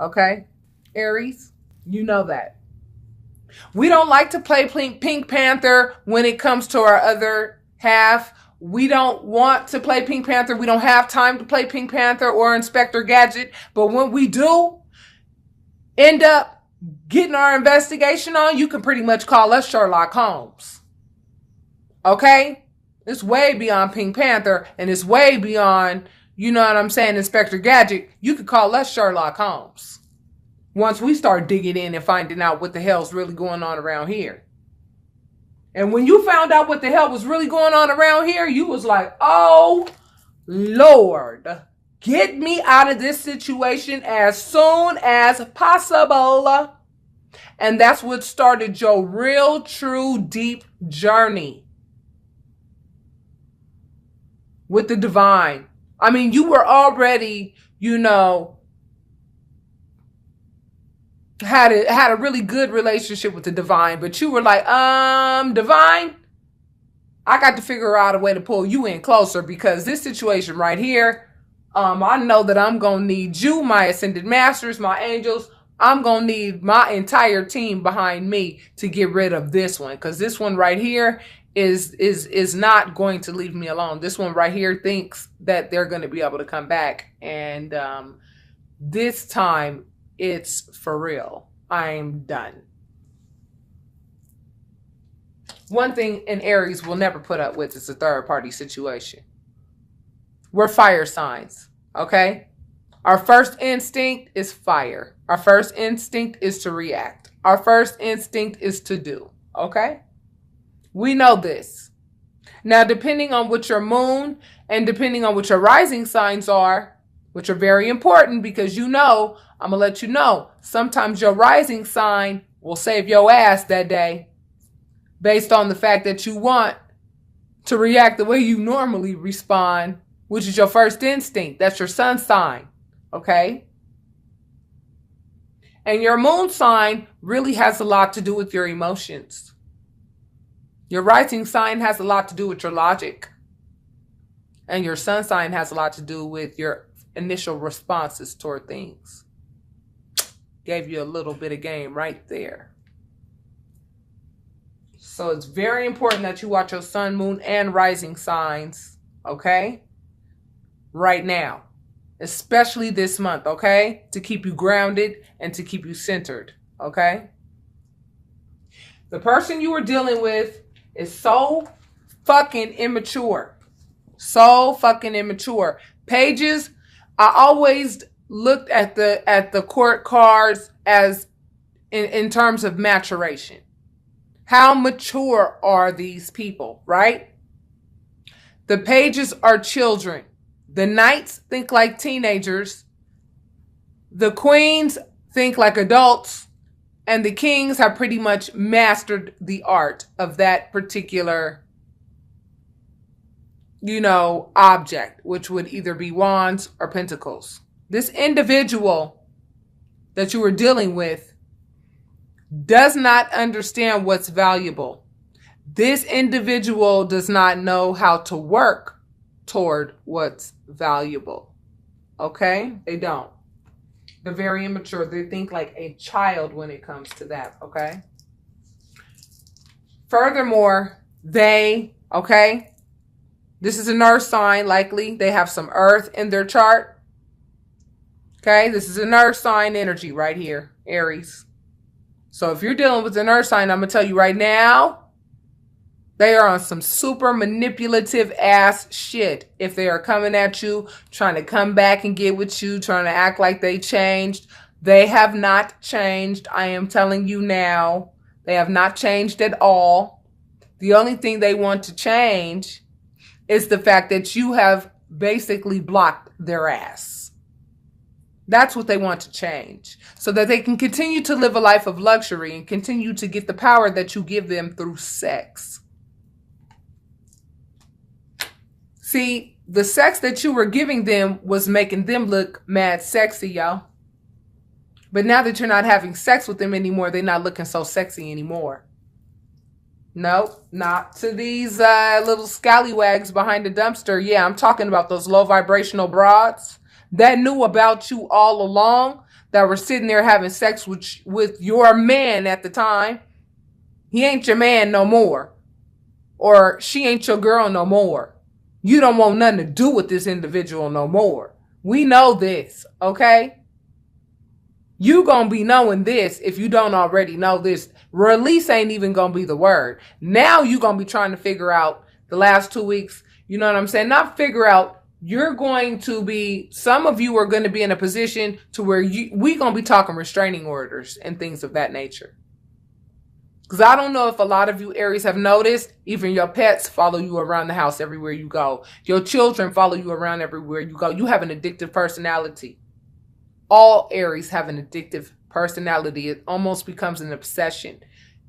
Okay? Aries, you know that. We don't like to play Pink Panther when it comes to our other half. We don't want to play Pink Panther. We don't have time to play Pink Panther or Inspector Gadget. But when we do end up getting our investigation on, you can pretty much call us Sherlock Holmes. Okay? It's way beyond Pink Panther, and it's way beyond, you know what I'm saying, Inspector Gadget. You could call us Sherlock Holmes once we start digging in and finding out what the hell's really going on around here. And when you found out what the hell was really going on around here, you was like, oh, Lord, get me out of this situation as soon as possible. And that's what started your real, true, deep journey with the divine. I mean, you were already, you know, had a really good relationship with the divine, but you were like, divine, I got to figure out a way to pull you in closer, because this situation right here, I know that I'm going to need you, my ascended masters, my angels. I'm going to need my entire team behind me to get rid of this one, because this one right here is not going to leave me alone. This one right here thinks that they're going to be able to come back, and this time it's for real. I'm done. One thing in Aries will never put up with is a third party situation. We're fire signs, okay? Our first instinct is fire. Our first instinct is to react. Our first instinct is to do, okay? We know this. Now, depending on what your moon and depending on what your rising signs are, which are very important, because you know, I'm going to let you know, sometimes your rising sign will save your ass that day based on the fact that you want to react the way you normally respond, which is your first instinct. That's your sun sign, okay? And your moon sign really has a lot to do with your emotions. Your rising sign has a lot to do with your logic. And your sun sign has a lot to do with your initial responses toward things. Gave you a little bit of game right there. So it's very important that you watch your sun, moon, and rising signs, okay? Right now. Especially this month, okay? To keep you grounded and to keep you centered, okay? The person you were dealing with is so fucking immature. So fucking immature. Pages, I always looked at the court cards as in terms of maturation. How mature are these people, right? The pages are children. The knights think like teenagers. The queens think like adults. And the kings have pretty much mastered the art of that particular, you know, object, which would either be wands or pentacles. This individual that you were dealing with does not understand what's valuable. This individual does not know how to work toward what's valuable. Okay? They don't. They're very immature. They think like a child when it comes to that. Okay? Furthermore, okay? This is an earth sign, likely. They have some earth in their chart. Okay? This is an earth sign energy right here, Aries. So if you're dealing with an earth sign, I'm going to tell you right now, they are on some super manipulative ass shit. If they are coming at you, trying to come back and get with you, trying to act like they changed, they have not changed. I am telling you now, they have not changed at all. The only thing they want to change is the fact that you have basically blocked their ass. That's what they want to change, so that they can continue to live a life of luxury and continue to get the power that you give them through sex. See, the sex that you were giving them was making them look mad sexy, y'all. But now that you're not having sex with them anymore, they're not looking so sexy anymore. Nope, not to these little scallywags behind the dumpster. Yeah, I'm talking about those low vibrational broads that knew about you all along, that were sitting there having sex with your man at the time. He ain't your man no more. Or she ain't your girl no more. You don't want nothing to do with this individual no more. We know this, okay? You gonna be knowing this if you don't already know this. Release ain't even gonna be the word. Now you gonna be trying to figure out the last 2 weeks, you know what I'm saying? Not figure out, you're going to be, some of you are going to be in a position to where we gonna be talking restraining orders and things of that nature. Because I don't know if a lot of you Aries have noticed, even your pets follow you around the house everywhere you go. Your children follow you around everywhere you go. You have an addictive personality. All Aries have an addictive personality. It almost becomes an obsession.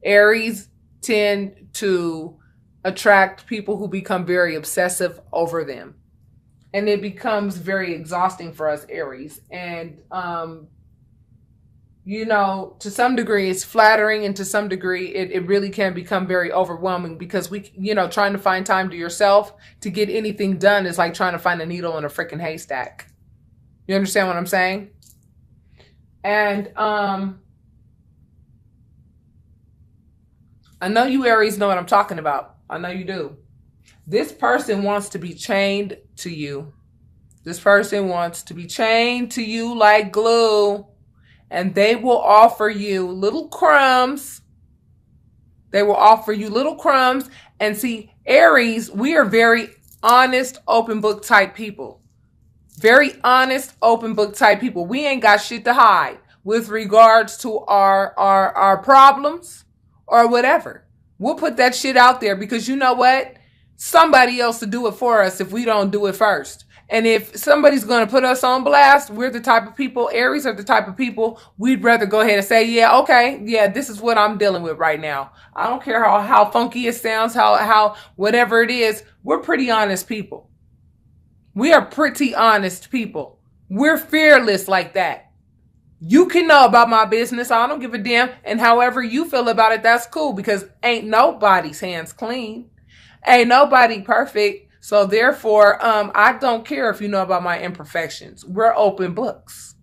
Aries tend to attract people who become very obsessive over them. And it becomes very exhausting for us Aries. And, you know, to some degree it's flattering, and to some degree it really can become very overwhelming, because trying to find time to yourself to get anything done is like trying to find a needle in a freaking haystack. You understand what I'm saying? And I know you Aries know what I'm talking about. I know you do. This person wants to be chained to you. This person wants to be chained to you like glue. And they will offer you little crumbs. They will offer you little crumbs. And see, Aries, we are very honest, open book type people. Very honest, open book type people. We ain't got shit to hide with regards to our problems or whatever. We'll put that shit out there because you know what? Somebody else will do it for us if we don't do it first. And if somebody's going to put us on blast, we're the type of people, Aries are the type of people, we'd rather go ahead and say, yeah, okay, yeah, this is what I'm dealing with right now. I don't care how funky it sounds, how whatever it is. We're pretty honest people. We are pretty honest people. We're fearless like that. You can know about my business. I don't give a damn. And however you feel about it, that's cool, because ain't nobody's hands clean. Ain't nobody perfect. So therefore, I don't care if you know about my imperfections. We're open books.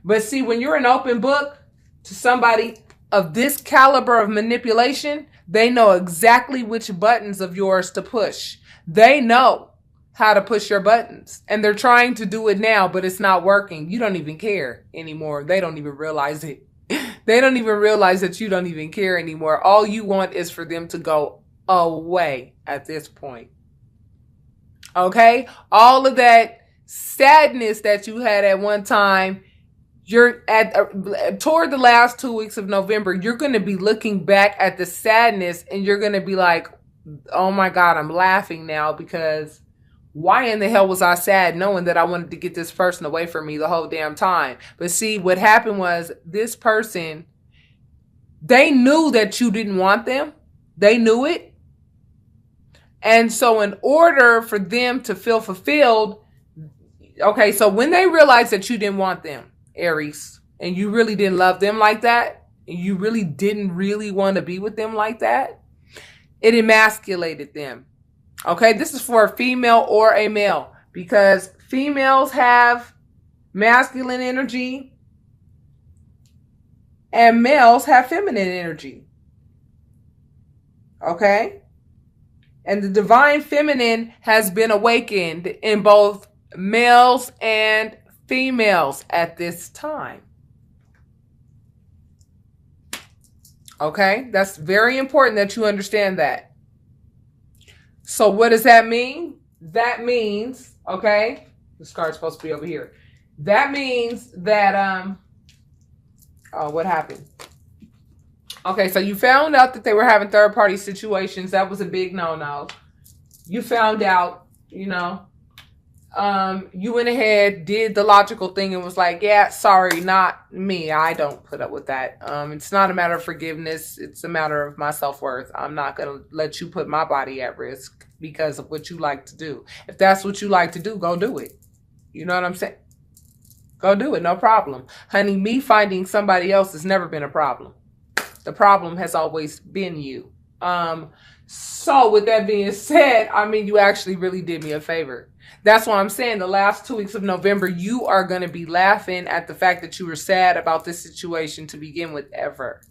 But see, when you're an open book to somebody of this caliber of manipulation, they know exactly which buttons of yours to push. They know how to push your buttons. And they're trying to do it now, but it's not working. You don't even care anymore. They don't even realize it. They don't even realize that you don't even care anymore. All you want is for them to go away at this point. Okay? All of that sadness that you had at one time, you're at toward the last 2 weeks of November, you're going to be looking back at the sadness and you're going to be like, oh my God, I'm laughing now, because why in the hell was I sad knowing that I wanted to get this person away from me the whole damn time? But see, what happened was this person, they knew that you didn't want them. They knew it. And so in order for them to feel fulfilled, okay, so when they realized that you didn't want them, Aries, and you really didn't love them like that, and you really didn't really want to be with them like that, it emasculated them. Okay, this is for a female or a male, because females have masculine energy and males have feminine energy. Okay? And the divine feminine has been awakened in both males and females at this time. Okay? That's very important that you understand that. So what does that mean? That means, okay, this card's supposed to be over here. That means that, oh, what happened? Okay, so you found out that they were having third-party situations. That was a big no-no. You found out, you know, you went ahead, did the logical thing and was like, yeah, sorry, not me. I don't put up with that. It's not a matter of forgiveness. It's a matter of my self-worth. I'm not going to let you put my body at risk because of what you like to do. If that's what you like to do, go do it. You know what I'm saying? Go do it. No problem. Honey, me finding somebody else has never been a problem. The problem has always been you. So with that being said, I mean, you actually really did me a favor. That's why I'm saying the last 2 weeks of November, you are going to be laughing at the fact that you were sad about this situation to begin with ever.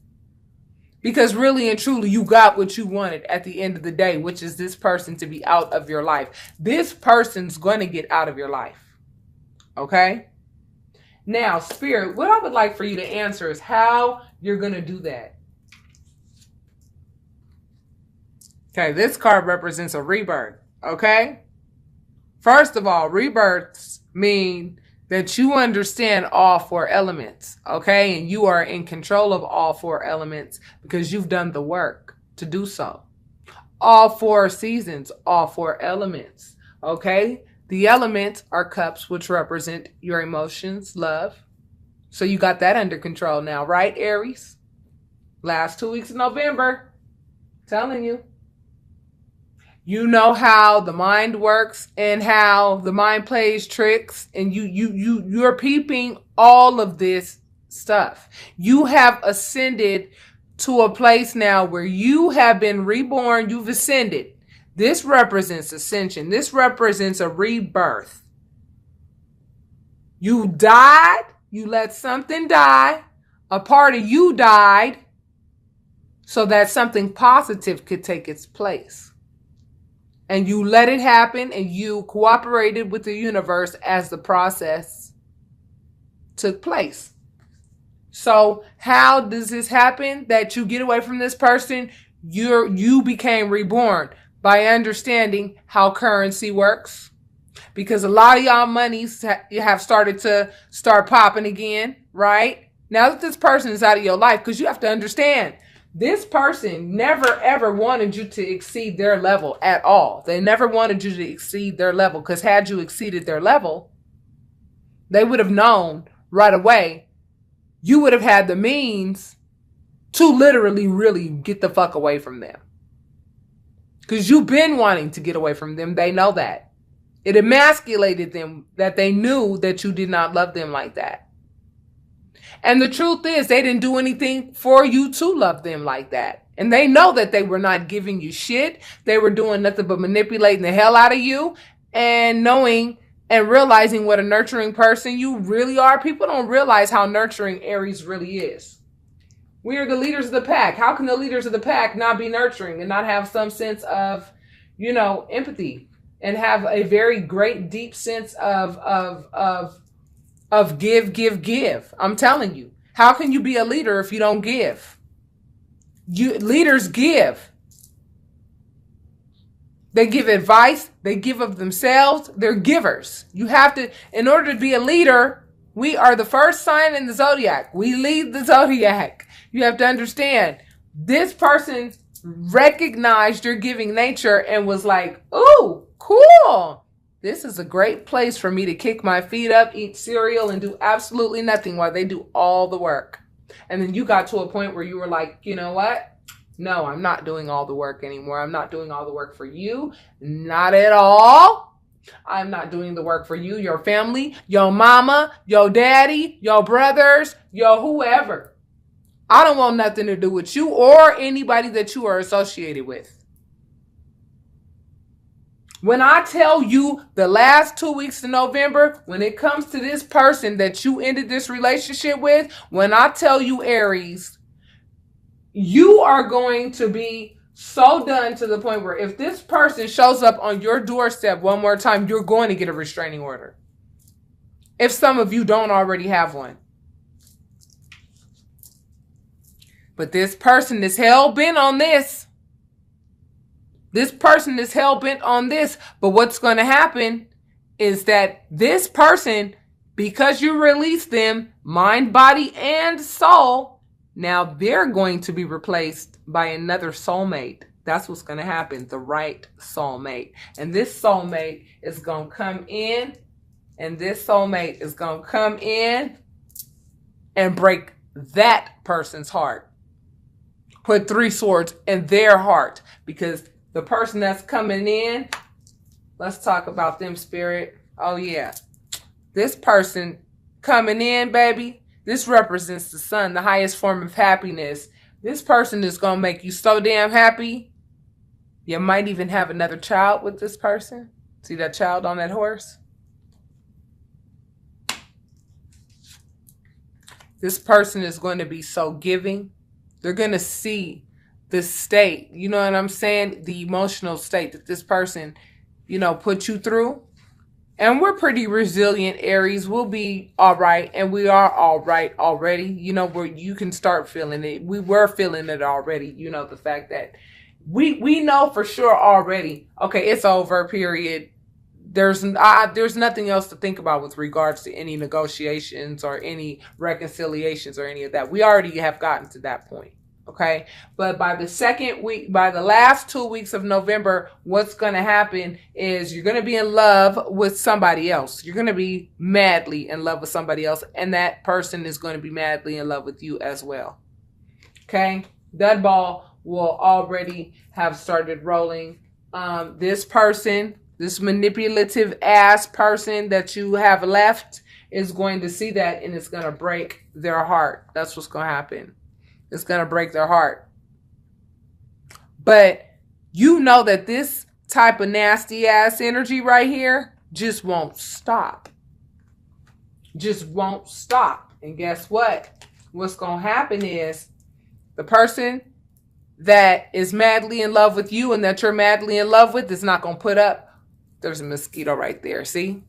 Because really and truly, you got what you wanted at the end of the day, which is this person to be out of your life. This person's going to get out of your life. Okay? Now, Spirit, what I would like for you to answer is how you're going to do that. Okay, this card represents a rebirth. Okay? First of all, rebirths mean that you understand all four elements, okay? And you are in control of all four elements because you've done the work to do so. All four seasons, all four elements, okay? The elements are cups, which represent your emotions, love. So you got that under control now, right, Aries? Last 2 weeks of November, telling you. You know how the mind works and how the mind plays tricks, and you're peeping all of this stuff. You have ascended to a place now where you have been reborn. You've ascended. This represents ascension. This represents a rebirth. You died. You let something die. A part of you died so that something positive could take its place. And you let it happen, and you cooperated with the universe as the process took place. So how does this happen that you get away from this person? You became reborn by understanding how currency works. Because a lot of y'all monies have started to start popping again, right? Now that this person is out of your life, because you have to understand, this person never ever wanted you to exceed their level at all. They never wanted you to exceed their level, because had you exceeded their level, they would have known right away. You would have had the means to literally really get the fuck away from them. Because you've been wanting to get away from them. They know that. It emasculated them that they knew that you did not love them like that. And the truth is, they didn't do anything for you to love them like that. And they know that they were not giving you shit. They were doing nothing but manipulating the hell out of you. And knowing and realizing what a nurturing person you really are. People don't realize how nurturing Aries really is. We are the leaders of the pack. How can the leaders of the pack not be nurturing and not have some sense of, empathy, and have a very great, deep sense of give. I'm telling you. How can you be a leader if you don't give? Leaders give. They give advice. They give of themselves. They're givers. You have to, in order to be a leader, we are the first sign in the zodiac. We lead the zodiac. You have to understand, this person recognized your giving nature and was like, ooh, cool. This is a great place for me to kick my feet up, eat cereal, and do absolutely nothing while they do all the work. And then you got to a point where you were like, you know what? No, I'm not doing all the work anymore. I'm not doing all the work for you. Not at all. I'm not doing the work for you, your family, your mama, your daddy, your brothers, your whoever. I don't want nothing to do with you or anybody that you are associated with. When I tell you the last 2 weeks of November, when it comes to this person that you ended this relationship with, when I tell you, Aries, you are going to be so done to the point where if this person shows up on your doorstep one more time, you're going to get a restraining order. If some of you don't already have one. But this person is hell-bent on this. This person is hell-bent on this. But what's going to happen is that this person, because you release them, mind, body, and soul, now they're going to be replaced by another soulmate. That's what's going to happen. The right soulmate. And this soulmate is going to come in. And this soulmate is going to come in and break that person's heart. Put 3 swords in their heart. Because the person that's coming in, let's talk about them, Spirit. Oh, yeah. This person coming in, baby, this represents the sun, the highest form of happiness, This person is going to make you so damn happy. You might even have another child with this person. See that child on that horse? This person is going to be so giving. They're going to see the state, you know what I'm saying? The emotional state that this person, you know, put you through. And we're pretty resilient, Aries. We'll be all right. And we are all right already. You know, where you can start feeling it. We were feeling it already. You know, the fact that we know for sure already, okay, it's over, period. There's nothing else to think about with regards to any negotiations or any reconciliations or any of that. We already have gotten to that point. Okay. But by the second week, by the last 2 weeks of November, what's going to happen is you're going to be in love with somebody else. You're going to be madly in love with somebody else. And that person is going to be madly in love with you as well. Okay. That ball will already have started rolling. This person, this manipulative ass person that you have left is going to see that and it's going to break their heart. That's what's going to happen. It's going to break their heart. But you know that this type of nasty ass energy right here just won't stop. Just won't stop. And guess what? What's going to happen is the person that is madly in love with you and that you're madly in love with is not going to put up. There's a mosquito right there. See?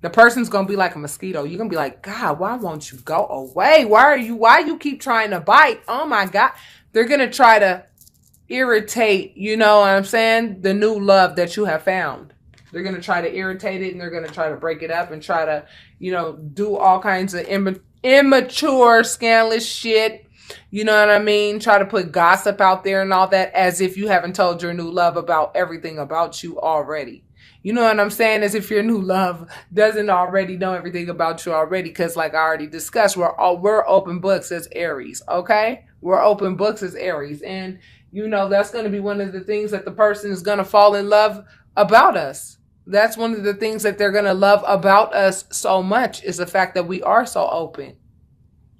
The person's going to be like a mosquito. You're going to be like, God, why won't you go away? Why you keep trying to bite? Oh my God. They're going to try to irritate, you know what I'm saying? The new love that you have found. They're going to try to irritate it and they're going to try to break it up and try to, you know, do all kinds of immature, scandalous shit. You know what I mean? Try to put gossip out there and all that as if you haven't told your new love about everything about you already. You know what I'm saying? As if your new love doesn't already know everything about you already. Because like I already discussed, we're open books as Aries. Okay? We're open books as Aries. And, you know, that's going to be one of the things that the person is going to fall in love about us. That's one of the things that they're going to love about us so much is the fact that we are so open.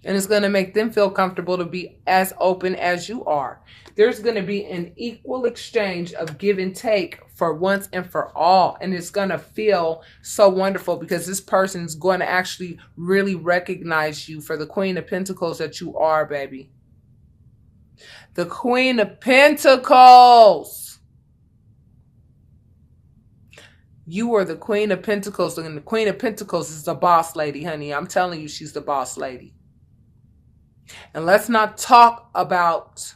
And it's going to make them feel comfortable to be as open as you are. There's going to be an equal exchange of give and take for once and for all. And it's going to feel so wonderful because this person is going to actually really recognize you for the Queen of Pentacles that you are, baby. The Queen of Pentacles. You are the Queen of Pentacles. And the Queen of Pentacles is the boss lady, honey. I'm telling you, she's the boss lady. And let's not talk about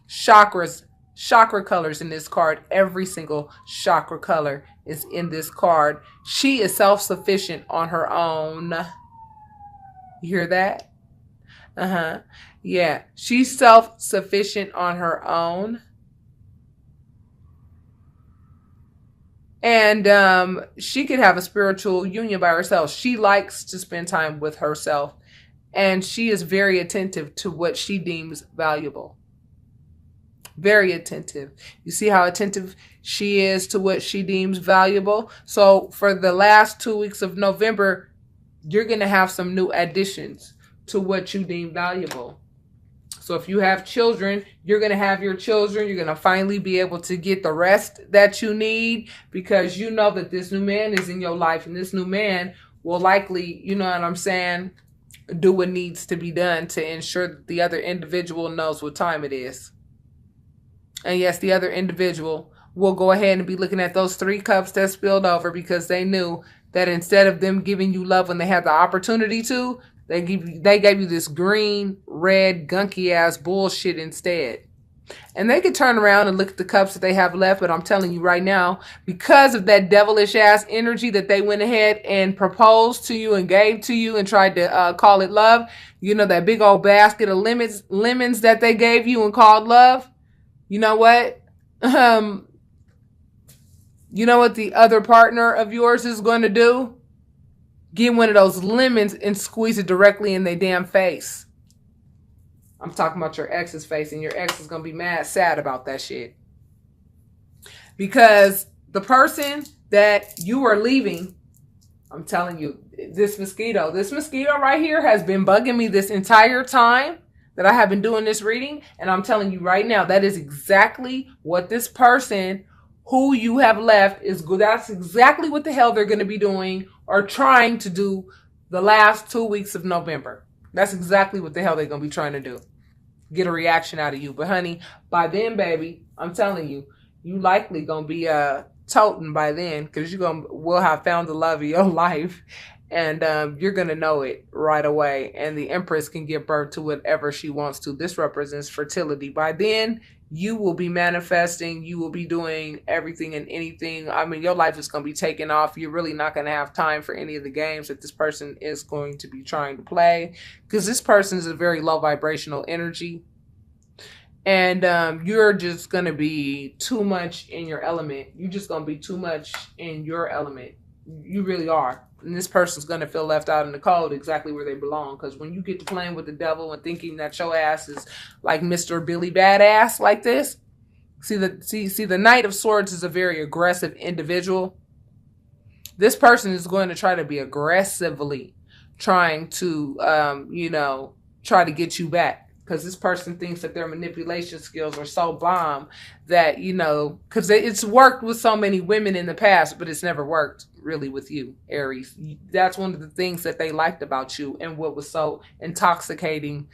chakras, chakra colors in this card. Every single chakra color is in this card. She is self-sufficient on her own. You hear that? Yeah, she's self-sufficient on her own. And she could have a spiritual union by herself. She likes to spend time with herself. And she is very attentive to what she deems valuable. Very attentive. You see how attentive she is to what she deems valuable? So for the last 2 weeks of November, you're going to have some new additions to what you deem valuable. So if you have children, you're going to have your children. You're going to finally be able to get the rest that you need because you know that this new man is in your life and this new man will likely, you know what I'm saying, do what needs to be done to ensure that the other individual knows what time it is. And yes, the other individual will go ahead and be looking at those 3 cups that spilled over because they knew that instead of them giving you love when they had the opportunity to, they gave you this green, red, gunky ass bullshit instead. And they could turn around and look at the cups that they have left. But I'm telling you right now, because of that devilish ass energy that they went ahead and proposed to you and gave to you and tried to call it love. You know, that big old basket of lemons that they gave you and called love. You know what? You know what the other partner of yours is going to do? Get one of those lemons and squeeze it directly in their damn face. I'm talking about your ex's face, and your ex is going to be mad sad about that shit. Because the person that you are leaving, I'm telling you, this mosquito right here has been bugging me this entire time that I have been doing this reading, and I'm telling you right now, that is exactly what this person who you have left is good. That's exactly what the hell they're going to be doing or trying to do the last 2 weeks of November. That's exactly what the hell they're going to be trying to do. Get a reaction out of you. But honey, by then, baby, I'm telling you, you likely going to be toting by then, because will have found the love of your life, and you're going to know it right away. And the Empress can give birth to whatever she wants to. This represents fertility. By then, you will be manifesting. You will be doing everything and anything. I mean, your life is going to be taking off. You're really not going to have time for any of the games that this person is going to be trying to play, because this person is a very low vibrational energy. And you're just going to be too much in your element. You're just going to be too much in your element. You really are. And this person's going to feel left out in the cold, exactly where they belong. Because when you get to playing with the devil and thinking that your ass is like Mr. Billy Badass like this, see the Knight of Swords is a very aggressive individual. This person is going to try to be aggressively trying to, try to get you back. Because this person thinks that their manipulation skills are so bomb that, because it's worked with so many women in the past, but it's never worked really with you, Aries. That's one of the things that they liked about you and what was so intoxicating